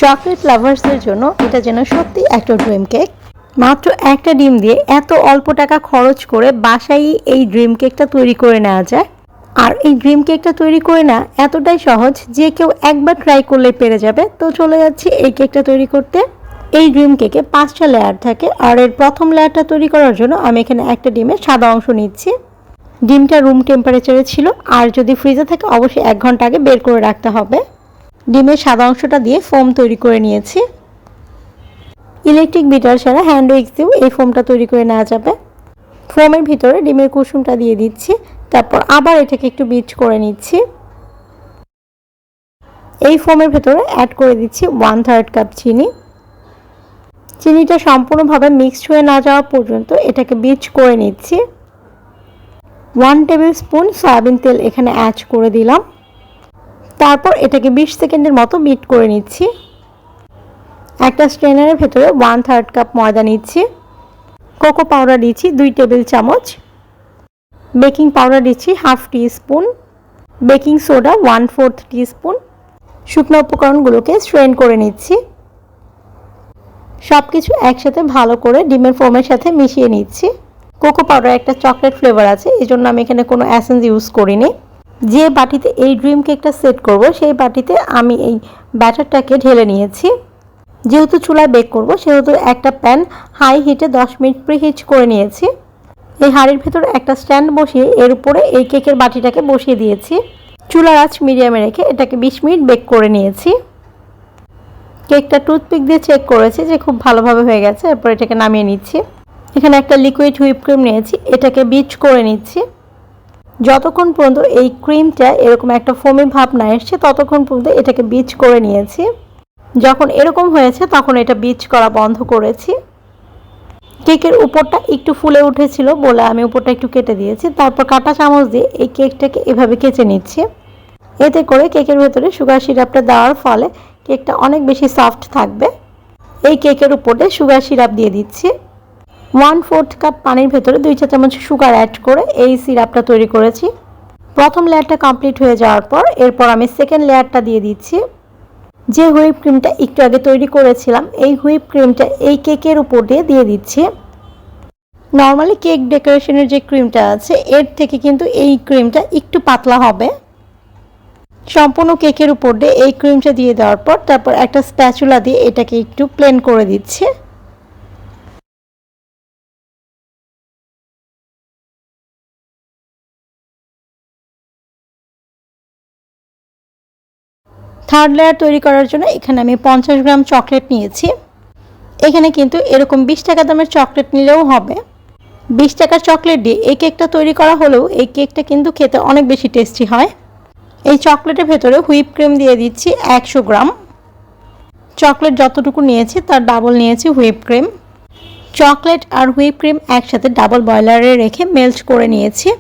Chocolate লাভার্সদের জন্য এটা যেন সত্যি একটা ড্রিম কেক। মাত্র একটা ডিম দিয়ে এত অল্প টাকা খরচ করে বাসায় এই ড্রিম কেকটা তৈরি করে নেওয়া যায়। আর এই ড্রিম কেকটা তৈরি করে না এতটাই সহজ যে কেউ একবার ট্রাই করলে পেরে যাবে। তো চলে যাচ্ছি এই কেকটা তৈরি করতে। এই ড্রিম কেকে 5টা লেয়ার থাকে, আর এর প্রথম লেয়ারটা তৈরি করার জন্য আমি এখানে একটা ডিমের সাদা অংশ নিচ্ছি। ডিমটা রুম টেম্পারেচারে ছিল, আর যদি ফ্রিজে থাকে অবশ্যই 1 ঘন্টা আগে বের করে রাখতে হবে। ডিমের সাদা অংশটা দিয়ে ফোম তৈরি করে নিয়েছি। ইলেকট্রিক বিটার ছাড়া হ্যান্ড উইক্স দিয়েও এই ফোমটা তৈরি করে নেওয়া যাবে। ফোমের ভিতরে ডিমের কুসুমটা দিয়ে দিচ্ছি, তারপর আবার এটাকে একটু বিট করে নিচ্ছি। এই ফোমের ভেতরে অ্যাড করে দিচ্ছি 1/3 কাপ চিনি। চিনিটা সম্পূর্ণভাবে মিক্সড হয়ে না যাওয়া পর্যন্ত এটাকে বিট করে নিচ্ছি। 1 টেবিল স্পুন সয়াবিন তেল এখানে অ্যাড করে দিলাম। তারপর এটাকে 20 সেকেন্ডের মতো বিট করে নিচ্ছি। একটা স্ট্রেনারের ভেতরে 1/3 কাপ ময়দা নিচ্ছি। কোকো পাউডার দিচ্ছি 2 টেবিল চামচ। বেকিং পাউডার দিচ্ছি 1/2 টিস্পুন। Baking soda 1/4 teaspoon. শুকনো উপকরণগুলোকে স্ট্রেন করে নিচ্ছি। সব কিছু একসাথে ভালো করে ডিমের ফোমের সাথে মিশিয়ে নিচ্ছি। কোকো পাউডার একটা চকলেট ফ্লেভার আছে, এই জন্য আমি এখানে কোনো এসেন্স ইউজ করিনি। যে বাটিতে এই ড্রিম কেকটা সেট করব সেই বাটিতে আমি এই ব্যাটারটাকে ঢেলে নিয়েছি। যেহেতু চুলায় বেক করব সেহেতু একটা প্যান হাই হিটে 10 মিনিট প্রিহিট করে নিয়েছি। এই হাঁড়ির ভেতরে একটা স্ট্যান্ড বসিয়ে এর উপরে এই কেকের বাটিটাকে বসিয়ে দিয়েছি। চুলার আঁচ মিডিয়ামে রেখে এটাকে 20 মিনিট বেক করে নিয়েছি। কেকটা টুথপিক দিয়ে চেক করেছি যে খুব ভালোভাবে হয়ে গেছে। এরপর এটাকে নামিয়ে নিচ্ছি। এখানে একটা লিকুইড হুইপ ক্রিম নিয়েছি, এটাকে বিট করে নিচ্ছি। যতক্ষণ পর্যন্ত এই ক্রিমটা এরকম একটা ফোমি ভাব না এসছে ততক্ষণ পর্যন্ত এটাকে বিট করে নিয়েছি। যখন এরকম হয়েছে তখন এটা বিট করা বন্ধ করেছি। কেকের উপরটা একটু ফুলে উঠেছিল বলে আমি উপরটা একটু কেটে দিয়েছি। তারপর কাঁটা চামচ দিয়ে এই কেকটাকে এভাবে কেচে নিচ্ছি। এতে করে কেকের ভেতরে সুগার সিরাপটা দেওয়ার ফলে কেকটা অনেক বেশি সফট থাকবে। এই কেকের উপরে সুগার সিরাপ দিয়ে দিচ্ছি। 1/4 কাপ পানির ভেতরে 2 চা চামচ সুগার অ্যাড করে এই সিরাপটা তৈরি করেছি। প্রথম লেয়ারটা কমপ্লিট হয়ে যাওয়ার পর এরপর আমি সেকেন্ড লেয়ারটা দিয়ে দিচ্ছি। যে হুইপ ক্রিমটা একটু আগে তৈরি করেছিলাম এই হুইপ ক্রিমটা এই কেকের উপর দিয়ে দিচ্ছি। নর্মালি কেক ডেকোরেশনের যে ক্রিমটা আছে এর থেকে কিন্তু এই ক্রিমটা একটু পাতলা হবে। সম্পূর্ণ কেকের উপর দিয়ে এই ক্রিমটা দিয়ে দেওয়ার পর তারপর একটা স্প্যাচুলা দিয়ে এটাকে একটু প্লেন করে দিচ্ছি। থার্ড লেয়ার তৈরি করার জন্য এখানে আমি 50 গ্রাম চকলেট নিয়েছি। এখানে কিন্তু এরকম 20 টাকা দামের চকলেট নিলেও হবে। 20 টাকার চকলেট দিয়ে এই কেকটা তৈরি করা হলেও এই কেকটা কিন্তু খেতে অনেক বেশি টেস্টি হয়। এই চকলেটের ভেতরে হুইপ ক্রিম দিয়ে দিচ্ছি 100 গ্রাম। চকলেট যতটুকু নিয়েছি তার ডাবল নিয়েছি হুইপ ক্রিম। চকলেট আর হুইপ ক্রিম একসাথে ডাবল বয়লারে রেখে মেল্ট করে নিয়েছি।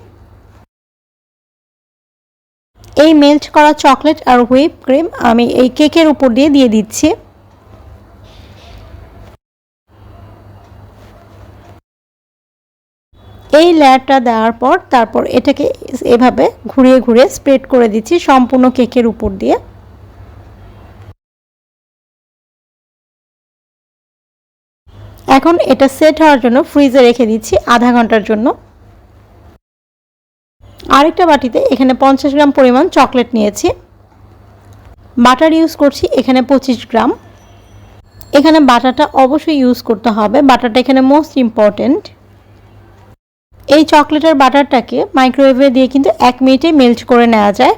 এই মেল্ট করা চকলেট আর হুইপ ক্রিম আমি এই কেকের উপর দিয়ে দিচ্ছি। এই লেয়ারটা দেওয়ার পর তারপর এটাকে এভাবে ঘুরিয়ে ঘুরিয়ে স্প্রেড করে দিচ্ছি সম্পূর্ণ কেকের উপর দিয়ে। এখন এটা সেট হওয়ার জন্য ফ্রিজে রেখে দিচ্ছি আধা ঘন্টার জন্য। আরেকটা বাটিতে এখানে 50 গ্রাম পরিমাণ চকলেট নিয়েছি। বাটার ইউজ করছি এখানে 25 গ্রাম। এখানে বাটারটা অবশ্যই ইউজ করতে হবে, বাটারটা এখানে মোস্ট ইম্পর্টেন্ট। এই চকলেটের বাটারটাকে মাইক্রোওয়েভে দিয়ে কিন্তু 1 মিনিটে মেল্ট করে নেওয়া যায়।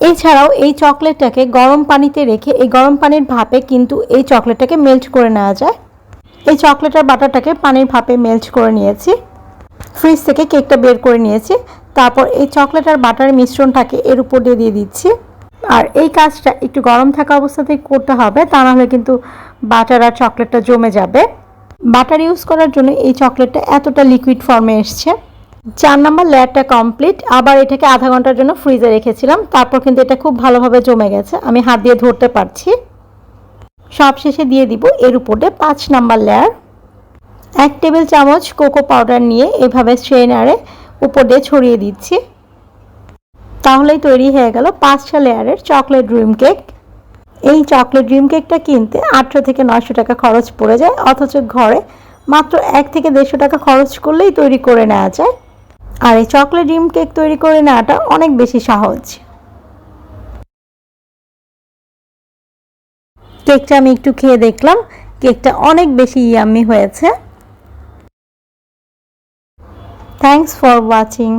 এছাড়াও এই চকলেটটাকে গরম পানিতে রেখে এই গরম পানির ভাপে কিন্তু এই চকলেটটাকে মেল্ট করে নেওয়া যায়। এই চকলেটের বাটারটাকে পানির ভাপে মেল্ট করে নিয়েছি। ফ্রিজ থেকে কেকটা বের করে নিয়েছি। তারপর এই চকলেট আর বাটারের মিশ্রণটাকে এর উপর দিয়ে দিচ্ছি। আর এই কাজটা একটু গরম থাকা অবস্থাতেই করতে হবে, তা নাহলে কিন্তু বাটার আর চকলেটটা জমে যাবে। বাটার ইউজ করার জন্য এই চকলেটটা এতটা লিকুইড ফর্মে এসছে। 4 নম্বর লেয়ারটা কমপ্লিট। আবার এটাকে আধা ঘন্টার জন্য ফ্রিজে রেখেছিলাম। তারপর কিন্তু এটা খুব ভালোভাবে জমে গেছে, আমি হাত দিয়ে ধরতে পারছি। সব শেষে দিয়ে দিব এর উপরে 5 নম্বর লেয়ার। 1 টেবিল চামচ কোকো পাউডার নিয়ে এভাবে স্ট্রেনারে উপর দিয়ে ছড়িয়ে দিচ্ছি। তাহলেই তৈরি হয়ে গেল 5টা লেয়ারের চকলেট ড্রিম কেক। এই চকলেট ড্রিম কেকটা কিনতে 800 থেকে 900 টাকা খরচ পড়ে যায়, অথচ ঘরে মাত্র 1 থেকে 150 টাকা খরচ করলেই তৈরি করে নেওয়া যায়। আর এই চকলেট ড্রিম কেক তৈরি করে নেওয়াটা অনেক বেশি সহজ। কেকটা আমি একটু খেয়ে দেখলাম, কেকটা অনেক বেশি ইয়াম্মি হয়েছে। Thanks for watching.